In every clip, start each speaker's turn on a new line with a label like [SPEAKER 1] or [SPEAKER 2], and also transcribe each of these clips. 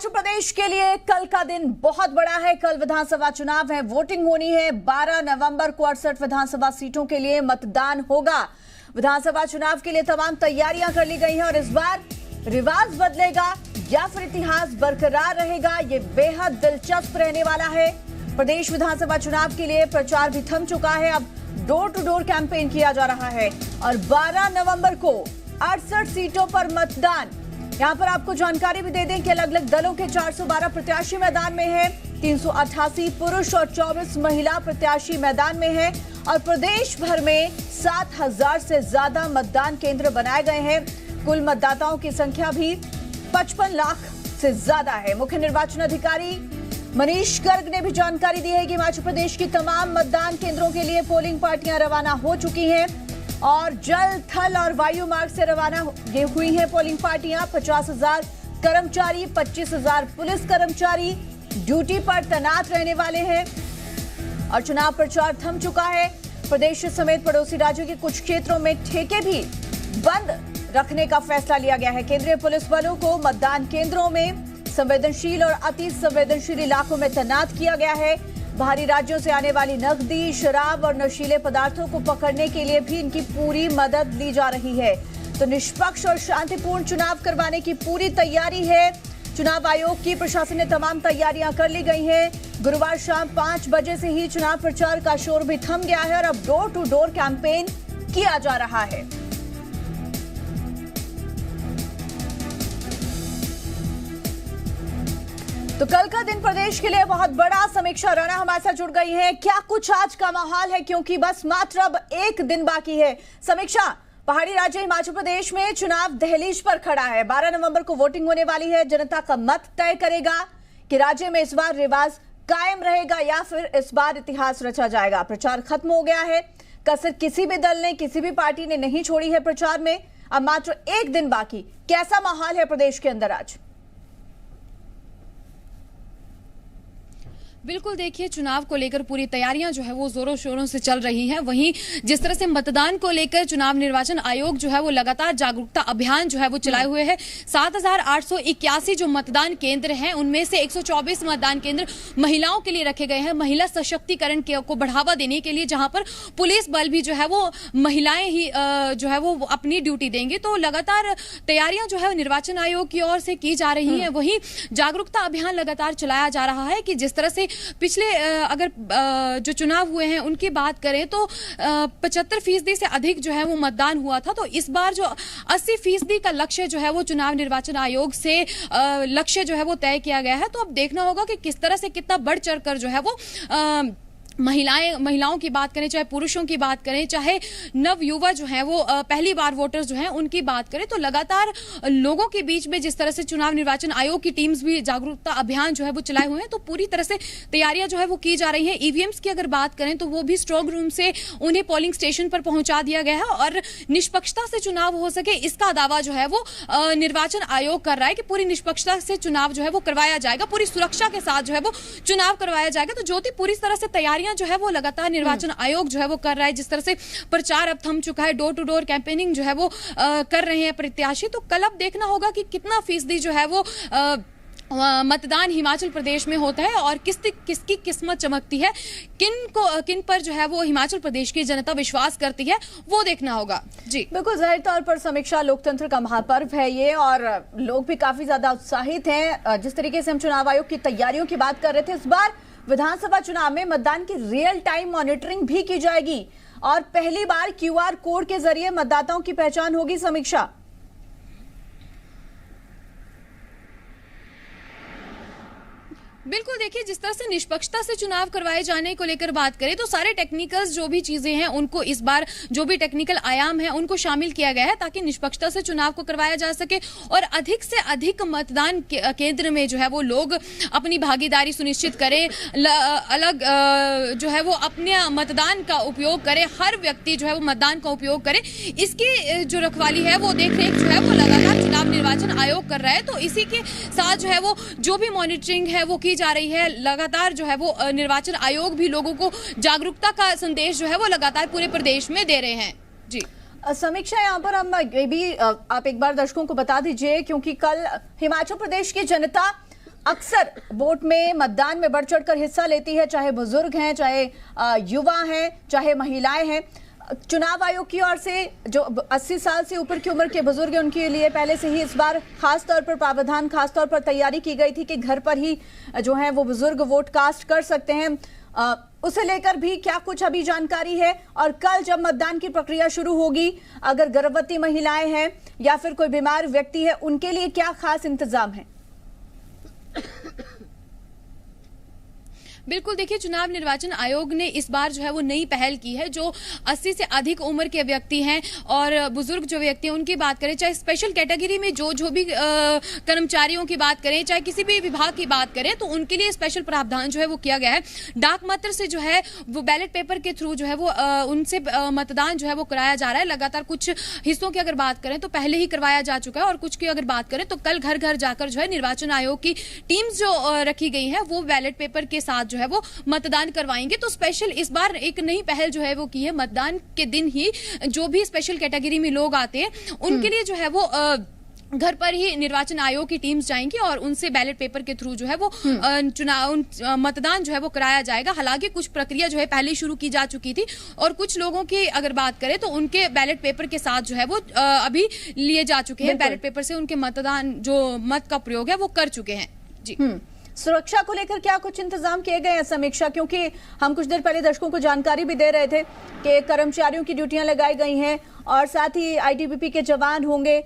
[SPEAKER 1] हिमाचल प्रदेश के लिए कल का दिन बहुत बड़ा है। कल विधानसभा चुनाव है, वोटिंग होनी है। 12 नवंबर को 68 विधानसभा सीटों के लिए मतदान होगा। विधानसभा चुनाव के लिए तमाम तैयारियां कर ली गई हैं और इस बार रिवाज बदलेगा या फिर इतिहास बरकरार रहेगा, ये बेहद दिलचस्प रहने वाला है। प्रदेश विधानसभा चुनाव के लिए प्रचार भी थम चुका है। अब डोर टू डोर कैंपेन किया जा रहा है और 12 नवंबर को 68 सीटों पर मतदान। यहां पर आपको जानकारी भी दे दें कि अलग अलग दलों के 412 प्रत्याशी मैदान में हैं। 388 पुरुष और 24 महिला प्रत्याशी मैदान में हैं और प्रदेश भर में 7000 से ज्यादा मतदान केंद्र बनाए गए हैं। कुल मतदाताओं की संख्या भी 55 लाख से ज्यादा है। मुख्य निर्वाचन अधिकारी मनीष गर्ग ने भी जानकारी दी है कि हिमाचल प्रदेश की तमाम मतदान केंद्रों के लिए पोलिंग पार्टियां रवाना हो चुकी हैं और जल, थल और वायु मार्ग से रवाना हुई हैं पोलिंग पार्टियां। 50,000 कर्मचारी, 25,000 पुलिस कर्मचारी ड्यूटी पर तैनात रहने वाले हैं और चुनाव प्रचार थम चुका है। प्रदेश समेत पड़ोसी राज्यों के कुछ क्षेत्रों में ठेके भी बंद रखने का फैसला लिया गया है। केंद्रीय पुलिस बलों को मतदान केंद्रों में संवेदनशील और अति संवेदनशील इलाकों में तैनात किया गया है। बाहरी राज्यों से आने वाली नकदी, शराब और नशीले पदार्थों को पकड़ने के लिए भी इनकी पूरी मदद ली जा रही है। तो निष्पक्ष और शांतिपूर्ण चुनाव करवाने की पूरी तैयारी है। चुनाव आयोग की प्रशासन ने तमाम तैयारियां कर ली गई हैं। गुरुवार शाम 5 बजे से ही चुनाव प्रचार का शोर भी थम गया है और अब डोर टू डोर कैंपेन किया जा रहा है। तो कल का दिन प्रदेश के लिए बहुत बड़ा। समीक्षा राणा हमारे साथ जुड़ गई है। क्या कुछ आज का माहौल है, क्योंकि बस मात्र अब एक दिन बाकी है। समीक्षा, पहाड़ी राज्य हिमाचल प्रदेश में चुनाव दहलीज पर खड़ा है। 12 नवंबर को वोटिंग होने वाली है। जनता का मत तय करेगा कि राज्य में इस बार रिवाज कायम रहेगा या फिर इस बार इतिहास रचा जाएगा। प्रचार खत्म हो गया है। कसर किसी भी दल ने, किसी भी पार्टी ने नहीं छोड़ी है प्रचार में। अब मात्र एक दिन बाकी। कैसा माहौल है प्रदेश के अंदर आज?
[SPEAKER 2] बिल्कुल, देखिए, चुनाव को लेकर पूरी तैयारियां जो है वो जोरों शोरों से चल रही हैं। वहीं जिस तरह से मतदान को लेकर चुनाव निर्वाचन आयोग जो है वो लगातार जागरूकता अभियान जो है वो चलाए हुए है। 7,881 जो मतदान केंद्र हैं उनमें से 124 मतदान केंद्र महिलाओं के लिए रखे गए हैं, महिला सशक्तिकरण को बढ़ावा देने के लिए, जहां पर पुलिस बल भी जो है वो महिलाएं ही जो है वो अपनी ड्यूटी देंगे। तो लगातार तैयारियां जो है निर्वाचन आयोग की ओर से की जा रही है। वहीं जागरूकता अभियान लगातार चलाया जा रहा है कि जिस तरह से पिछले अगर जो चुनाव हुए हैं उनकी बात करें तो 75% से अधिक जो है वो मतदान हुआ था। तो इस बार जो 80% का लक्ष्य जो है वो चुनाव निर्वाचन आयोग से लक्ष्य जो है वो तय किया गया है। तो अब देखना होगा कि किस तरह से कितना बढ़ चढ़कर जो है वो महिलाओं की बात करें, चाहे पुरुषों की बात करें, चाहे नव युवा जो है वो पहली बार वोटर्स जो हैं उनकी बात करें, तो लगातार लोगों के बीच में जिस तरह से चुनाव निर्वाचन आयोग की टीम्स भी जागरूकता अभियान जो है वो चलाए हुए हैं, तो पूरी तरह से तैयारियां जो है वो की जा रही हैं। ईवीएम्स की अगर बात करें तो वो भी स्ट्रांग रूम से उन्हें पोलिंग स्टेशन पर पहुंचा दिया गया है और निष्पक्षता से चुनाव हो सके इसका दावा जो है वो निर्वाचन आयोग कर रहा है कि पूरी निष्पक्षता से चुनाव जो है वो करवाया जाएगा, पूरी सुरक्षा के साथ जो है वो चुनाव करवाया जाएगा। तो ज्योति, पूरी तरह से तैयारियां जो है वो लगातार निर्वाचन आयोग जो है वो कर रहा है। जिस तरह से प्रचार अब थम चुका है, डोर टू डोर कैंपेनिंग जो है वो कर रहे हैं प्रत्याशी। तो कल अब देखना होगा कि कितना फीसदी जो है वो मतदान हिमाचल प्रदेश में होता है और किसकी किस्मत चमकती है, किन पर जो है वो हिमाचल प्रदेश की जनता विश्वास करती है, वो देखना होगा। जी
[SPEAKER 1] बिल्कुल, जाहिर तौर पर समीक्षा, लोकतंत्र का महापर्व है ये और लोग भी काफी ज्यादा उत्साहित हैं। जिस तरीके से हम चुनाव आयोग की तैयारियों की बात कर रहे थे, इस बार विधानसभा चुनाव में मतदान की रियल टाइम मॉनिटरिंग भी की जाएगी और पहली बार क्यूआर कोड के जरिए मतदाताओं की पहचान होगी। समीक्षा,
[SPEAKER 2] बिल्कुल, देखिए, जिस तरह से निष्पक्षता से चुनाव करवाए जाने को लेकर बात करें तो सारे टेक्निकल्स जो भी चीजें हैं उनको इस बार जो भी टेक्निकल आयाम है उनको शामिल किया गया है ताकि निष्पक्षता से चुनाव को करवाया जा सके और अधिक से अधिक मतदान केंद्र में जो है वो लोग अपनी भागीदारी सुनिश्चित करें, अलग जो है वो अपने मतदान का उपयोग करे, हर व्यक्ति जो है वो मतदान का उपयोग करे। इसकी जो रखवाली है वो देखरेख जो है वो लगातार चुनाव निर्वाचन आयोग कर रहा है। तो इसी के साथ जो है वो जो भी मॉनिटरिंग है वो जा रही है, लगातार जो है वो निर्वाचन आयोग भी लोगों को जागरूकता का संदेश जो है वो लगातार पूरे प्रदेश में दे रहे हैं। जी
[SPEAKER 1] समीक्षा, यहाँ पर हम ये भी आप एक बार दर्शकों को बता दीजिए, क्योंकि कल हिमाचल प्रदेश की जनता अक्सर वोट में मतदान में बढ़ चढ़कर हिस्सा लेती है, चाहे बुजुर्ग हैं, चाहे युवा हैं, चाहे महिलाएं हैं। चुनाव आयोग की ओर से जो 80 साल से ऊपर की उम्र के बुजुर्ग हैं उनके लिए पहले से ही इस बार खास तौर पर प्रावधान, खास तौर पर तैयारी की गई थी कि घर पर ही जो है वो बुजुर्ग वोट कास्ट कर सकते हैं। उसे लेकर भी क्या कुछ अभी जानकारी है? और कल जब मतदान की प्रक्रिया शुरू होगी, अगर गर्भवती महिलाएं हैं या फिर कोई बीमार व्यक्ति है, उनके लिए क्या खास इंतजाम है?
[SPEAKER 2] बिल्कुल, देखिए चुनाव निर्वाचन आयोग ने इस बार जो है वो नई पहल की है। जो 80 से अधिक उम्र के व्यक्ति हैं और बुजुर्ग जो व्यक्ति हैं उनकी बात करें, चाहे स्पेशल कैटेगरी में जो भी कर्मचारियों की बात करें, चाहे किसी भी विभाग की बात करें, तो उनके लिए स्पेशल प्रावधान जो है वो किया गया है। डाक मत से जो है वो बैलेट पेपर के थ्रू जो है वो उनसे मतदान जो है वो कराया जा रहा है। लगातार कुछ हिस्सों की अगर बात करें तो पहले ही करवाया जा चुका है और कुछ की अगर बात करें तो कल घर घर जाकर जो है निर्वाचन आयोग की टीम्स जो रखी गई है वो बैलेट पेपर के साथ जो है वो मतदान करवाएंगे। तो स्पेशल इस बार एक नई पहल जो है वो की है, मतदान के दिन ही जो भी स्पेशल कैटेगरी में लोग आते हैं उनके लिए जो है वो घर पर ही निर्वाचन आयोग की टीम्स जाएंगी और उनसे बैलेट पेपर के थ्रू जो है वो मतदान जो है वो कराया जाएगा। हालांकि कुछ प्रक्रिया जो है पहले शुरू की जा चुकी थी और कुछ लोगों की अगर बात करें तो उनके बैलेट पेपर के साथ जो है वो अभी लिए जा चुके हैं। बैलेट पेपर से उनके मतदान जो मत का प्रयोग है वो कर चुके हैं। जी,
[SPEAKER 1] सुरक्षा को लेकर क्या कुछ इंतजाम किए गए हैं? समीक्षा, क्योंकि हम कुछ देर पहले दर्शकों को जानकारी भी दे रहे थे कि कर्मचारियों की ड्यूटियां लगाई गई हैं और साथ ही आईटीबीपी के जवान होंगे,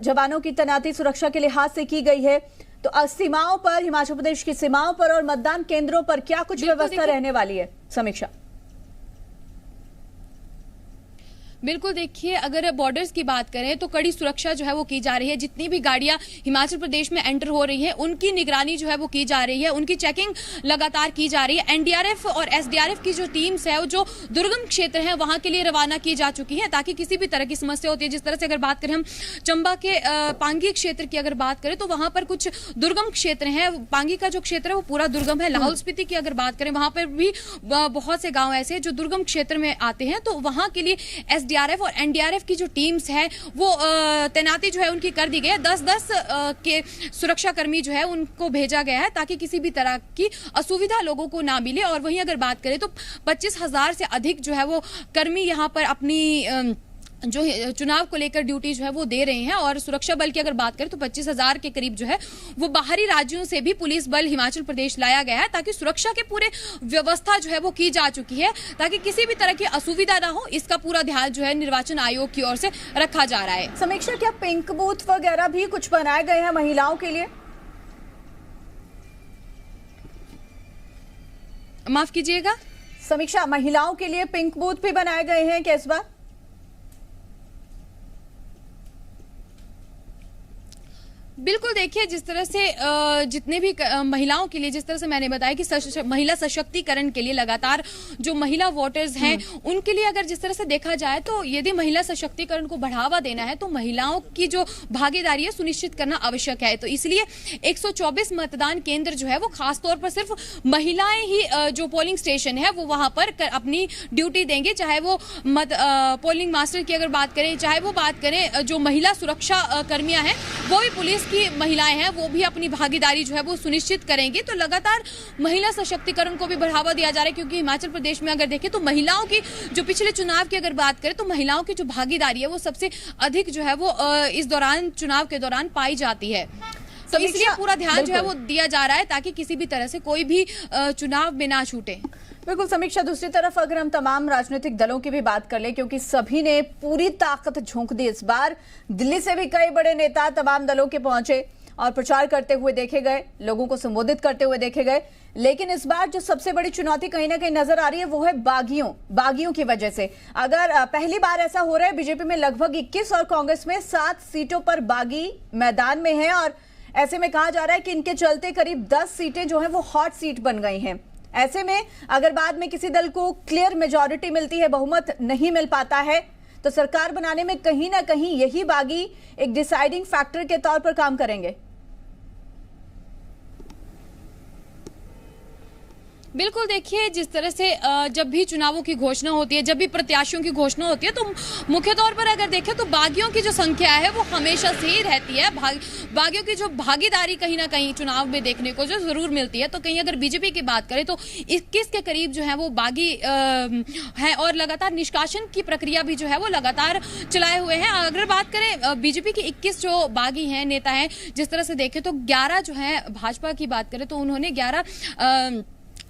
[SPEAKER 1] जवानों की तैनाती सुरक्षा के लिहाज से की गई है। तो सीमाओं पर, हिमाचल प्रदेश की सीमाओं पर और मतदान केंद्रों पर क्या कुछ व्यवस्था रहने वाली है? समीक्षा।
[SPEAKER 2] बिल्कुल, देखिए अगर बॉर्डर्स की बात करें तो कड़ी सुरक्षा जो है वो की जा रही है। जितनी भी गाड़ियां हिमाचल प्रदेश में एंटर हो रही हैं उनकी निगरानी जो है वो की जा रही है, उनकी चेकिंग लगातार की जा रही है। एनडीआरएफ और एसडीआरएफ की जो टीम्स है वो जो दुर्गम क्षेत्र हैं वहां के लिए रवाना की जा चुकी है ताकि किसी भी तरह की समस्या होती है। जिस तरह से अगर बात करें हम चंबा के पांगी क्षेत्र की अगर बात करें तो वहां पर कुछ दुर्गम क्षेत्र हैं। पांगी का जो क्षेत्र है वो पूरा दुर्गम है। लाहौल स्पीति की अगर बात करें वहां पर भी बहुत से गाँव ऐसे जो दुर्गम क्षेत्र में आते हैं, तो वहां के लिए एसडीआरएफ और एनडीआरएफ की जो टीम्स है वो तैनाती जो है उनकी कर दी गई है। 10-10 के सुरक्षा कर्मी जो है उनको भेजा गया है ताकि किसी भी तरह की असुविधा लोगों को ना मिले। और वहीं अगर बात करें तो 25,000 से अधिक जो है वो कर्मी यहाँ पर अपनी जो चुनाव को लेकर ड्यूटी जो है वो दे रहे हैं। और सुरक्षा बल की अगर बात करें तो 25,000 के करीब जो है वो बाहरी राज्यों से भी पुलिस बल हिमाचल प्रदेश लाया गया है ताकि सुरक्षा के पूरे व्यवस्था जो है वो की जा चुकी है ताकि किसी भी तरह की असुविधा ना हो। इसका पूरा ध्यान जो है निर्वाचन आयोग की ओर से रखा जा रहा है।
[SPEAKER 1] समीक्षा, क्या पिंक बूथ वगैरह भी कुछ बनाए गए हैं महिलाओं के लिए?
[SPEAKER 2] माफ कीजिएगा
[SPEAKER 1] समीक्षा, महिलाओं के लिए पिंक बूथ भी बनाए गए हैं क्या इस बार?
[SPEAKER 2] बिल्कुल, देखिए जिस तरह से जितने भी महिलाओं के लिए, जिस तरह से मैंने बताया कि महिला सशक्तिकरण के लिए लगातार जो महिला वोटर्स हैं उनके लिए अगर जिस तरह से देखा जाए तो यदि महिला सशक्तिकरण को बढ़ावा देना है तो महिलाओं की जो भागीदारी है सुनिश्चित करना आवश्यक है। तो इसलिए 124 मतदान केंद्र जो है वो खासतौर पर सिर्फ महिलाएं ही जो पोलिंग स्टेशन है वो वहां पर अपनी ड्यूटी देंगे। चाहे वो पोलिंग मास्टर की अगर बात करें, चाहे वो बात करें जो महिला सुरक्षा कर्मियां हैं, वो भी पुलिस की महिलाएं हैं, वो भी अपनी भागीदारी जो है वो सुनिश्चित करेंगे। तो लगातार महिला सशक्तिकरण को भी बढ़ावा दिया जा रहा है क्योंकि हिमाचल प्रदेश में अगर देखें तो महिलाओं की जो पिछले चुनाव की अगर बात करें तो महिलाओं की जो भागीदारी है वो सबसे अधिक जो है वो इस दौरान, चुनाव के दौरान पाई जाती है। तो इसलिए पूरा ध्यान जो है वो दिया जा रहा है ताकि किसी भी तरह से कोई भी चुनाव में ना छूटे।
[SPEAKER 1] बिल्कुल समीक्षा, दूसरी तरफ अगर हम तमाम राजनीतिक दलों की भी बात कर ले, क्योंकि सभी ने पूरी ताकत झोंक दी इस बार, दिल्ली से भी कई बड़े नेता तमाम दलों के पहुंचे और प्रचार करते हुए देखे गए, लोगों को संबोधित करते हुए देखे गए। लेकिन इस बार जो सबसे बड़ी चुनौती कहीं ना कहीं नजर आ रही है वो है बागियों की वजह से। अगर पहली बार ऐसा हो रहा है, बीजेपी में लगभग 21 और कांग्रेस में 7 सीटों पर बागी मैदान में है और ऐसे में कहा जा रहा है कि इनके चलते करीब 10 सीटें जो है वो हॉट सीट बन गई हैं। ऐसे में अगर बाद में किसी दल को क्लियर मेजॉरिटी मिलती है, बहुमत नहीं मिल पाता है, तो सरकार बनाने में कहीं ना कहीं यही बागी एक डिसाइडिंग फैक्टर के तौर पर काम करेंगे।
[SPEAKER 2] बिल्कुल, देखिए जिस तरह से जब भी चुनावों की घोषणा होती है, जब भी प्रत्याशियों की घोषणा होती है, तो मुख्य तौर पर अगर देखें तो बागियों की जो संख्या है वो हमेशा से ही रहती है। बागियों की जो भागीदारी कहीं ना कहीं चुनाव में देखने को जो जरूर मिलती है। तो कहीं अगर बीजेपी की बात करें तो 21 के करीब जो है वो बागी है और लगातार निष्कासन की प्रक्रिया भी जो है वो लगातार चलाए हुए हैं। अगर बात करें बीजेपी के 21 जो बागी हैं, नेता हैं, जिस तरह से देखें तो 11 जो है, भाजपा की बात करें तो उन्होंने 11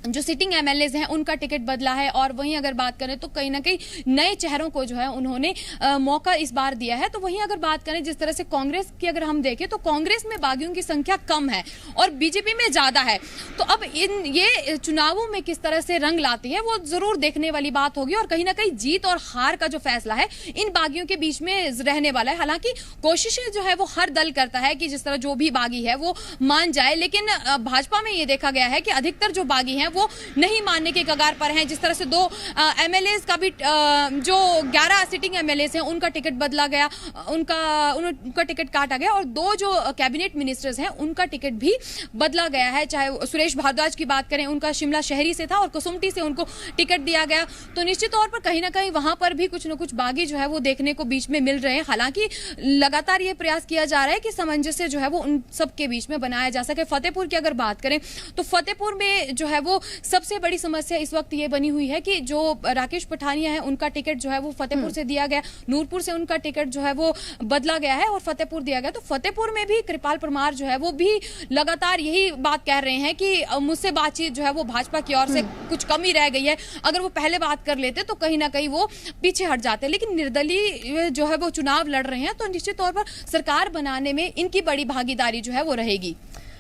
[SPEAKER 2] जो सिटिंग एमएलएज हैं उनका टिकट बदला है। और वहीं अगर बात करें तो कहीं ना कहीं नए चेहरों को जो है उन्होंने मौका इस बार दिया है। तो वहीं अगर बात करें जिस तरह से कांग्रेस की अगर हम देखें तो कांग्रेस में बागियों की संख्या कम है और बीजेपी में ज्यादा है। तो अब ये चुनावों में किस तरह से रंग लाती है वो जरूर देखने वाली बात होगी। और कहीं ना कहीं जीत और हार का जो फैसला है इन बागियों के बीच में रहने वाला है। हालांकि कोशिशें जो है वो हर दल करता है कि जिस तरह जो भी बागी है वो मान जाए, लेकिन भाजपा में ये देखा गया है कि अधिकतर जो बागी हैं वो नहीं मानने के कगार पर हैं। जिस तरह से 2 एमएलएज का भी जो 11 सिटिंग एमएलएज हैं उनका टिकट बदला गया, उनका टिकट काटा गया। और 2 जो कैबिनेट मिनिस्टर्स हैं उनका टिकट भी बदला गया है। चाहे सुरेश भारद्वाज की बात करें, उनका शिमला शहरी से था और कसुम्पटी से उनको टिकट दिया गया। तो निश्चित तौर पर कहीं ना कहीं वहां पर भी कुछ न कुछ बागी जो है वो देखने को बीच में मिल रहे हैं। हालांकि लगातार ये प्रयास किया जा रहा है कि सामंजस्य जो है वो उन सबके बीच में बनाया जा सके। फतेहपुर की अगर बात करें तो फतेहपुर में जो है वो सबसे बड़ी समस्या इस वक्त ये बनी हुई है कि जो राकेश पठानिया है उनका टिकट जो है वो फतेहपुर से दिया गया, नूरपुर से उनका टिकट जो है वो बदला गया है और फतेहपुर दिया गया। तो फतेहपुर में भी कृपाल परमार जो है वो भी लगातार यही बात कह रहे हैं कि मुझसे बातचीत जो है वो भाजपा की ओर से कुछ कमी रह गई है। अगर वो पहले बात कर लेते तो कहीं ना कहीं वो पीछे हट जाते। लेकिन निर्दलीय जो है वो चुनाव लड़ रहे हैं तो निश्चित तौर पर सरकार बनाने में इनकी बड़ी भागीदारी जो है वो रहेगी।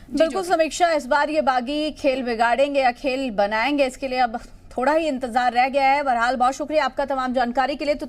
[SPEAKER 1] बिल्कुल समीक्षा, इस बार ये बागी खेल बिगाड़ेंगे या खेल बनाएंगे, इसके लिए अब थोड़ा ही इंतजार रह गया है। बहरहाल बहुत शुक्रिया आपका तमाम जानकारी के लिए। तो